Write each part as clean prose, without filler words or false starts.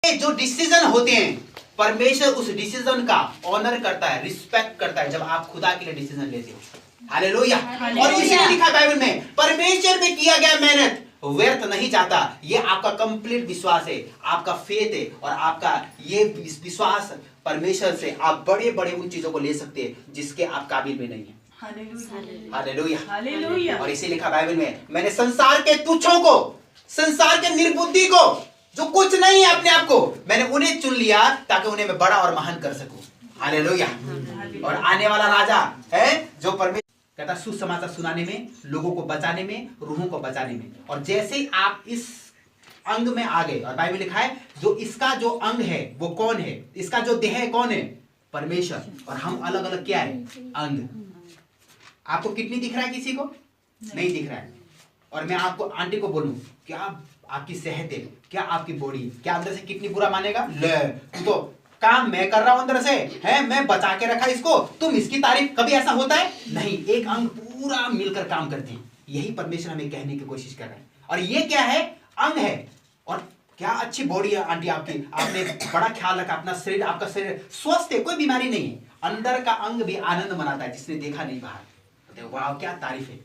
जो डिसीजन होते हैं परमेश्वर उस डिसीजन का ऑनर करता है, रिस्पेक्ट करता है जब आप खुदा के लिए डिसीजन लेते हो। हालेलुया। और इसीलिए लिखा बाइबल में परमेश्वर में किया गया मेहनत व्यर्थ नहीं जाता। ये आपका कंप्लीट विश्वास है, आपका फेथ है, और आपका ये विश्वास परमेश्वर से आप बड़े बड़े उन चीजों को ले सकते हैं जिसके आप काबिल में नहीं है। हालेलुया। और इसी लिखा बाइबल में, मैंने संसार के तुच्छों को, संसार के निर्बुद्धि को, जो कुछ नहीं है अपने आप को, मैंने उन्हें चुन लिया ताकि उन्हें मैं बड़ा और महान कर सकूं। हालेलुया। और आने वाला राजा है जो परमेश्वर कहता सुसमाचार सुनाने में, लोगों को बचाने में, रूहों को बचाने में। और जैसे ही आप इस अंग में आ गए, और बाइबल लिखा है जो इसका जो अंग है वो कौन है, इसका जो देह है कौन है, परमेश्वर। और हम अलग अलग क्या है, अंग। आपको किडनी दिख रहा है, किसी को नहीं दिख रहा है। और मैं आपको आंटी को बोलूं क्या आपकी सेहत है, क्या आपकी बॉडी, क्या अंदर से किडनी बुरा मानेगा? ले तो काम मैं कर रहा हूं अंदर से है, मैं बचा के रखा इसको, तुम इसकी तारीफ। कभी ऐसा होता है नहीं, एक अंग पूरा मिलकर काम करते हैं। यही परमेश्वर हमें कहने की कोशिश कर रहे हैं। और ये क्या है, अंग है। और क्या अच्छी बॉडी है आंटी आपकी, आपने बड़ा ख्याल रखा अपना शरीर, आपका शरीर स्वस्थ है, कोई बीमारी नहीं है। अंदर का अंग भी आनंद मनाता है जिसने देखा नहीं बाहर। वाह क्या तारीफ है।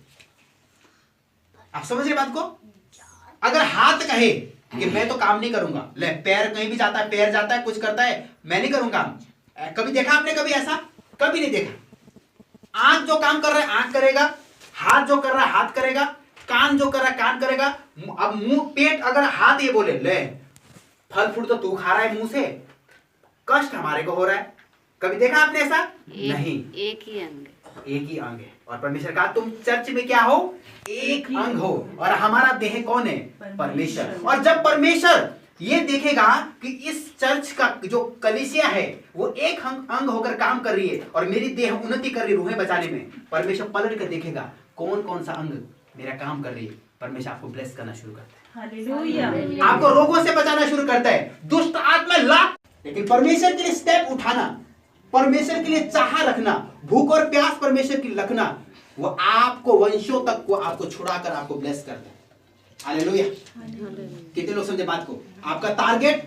आप समझ रहे बात को? अगर हाथ कहे कि मैं तो काम नहीं करूंगा, ले पैर कहीं भी जाता है, पैर जाता है, कुछ करता है, मैं नहीं करूंगा। कभी देखा आपने कभी ऐसा? कभी नहीं देखा। आंख जो काम कर रहा है आंख करेगा, हाथ जो कर रहा है हाथ करेगा, कान जो कर रहा है कान करेगा। अब मुंह पेट, अगर हाथ ये बोले ले फल फ्रूट तो तू खा रहा है मुंह से, कष्ट हमारे को हो रहा है। कभी देखा आपने ऐसा? नहीं। एक ही अंग है। और परमेश्वर कहा तुम चर्च में क्या हो, एक अंग हो। और हमारा देह कौन है, परमेश्वर। और जब परमेश्वर ये देखेगा कि इस चर्च का जो कलीसिया है वो एक अंग होकर काम कर रही है और मेरी देह उन्नति कर रही है रूहें बचाने में, परमेश्वर पलट कर देखेगा कौन कौन सा अंग मेरा काम कर रही है। परमेश्वर आपको ब्लेस करना शुरू करता है। हालेलुया। आपको रोगों से बचाना शुरू करता है, दुष्ट आत्मा लाख। लेकिन परमेश्वर के लिए स्टेप उठाना, परमेश्वर के लिए चाह रखना, भूख और प्यास परमेश्वर की रखना, वो आपको वंशों तक को आपको छुड़ाकर आपको ब्लेस करता है। हालेलुया। कितने लोग समझे बात को? आपका टारगेट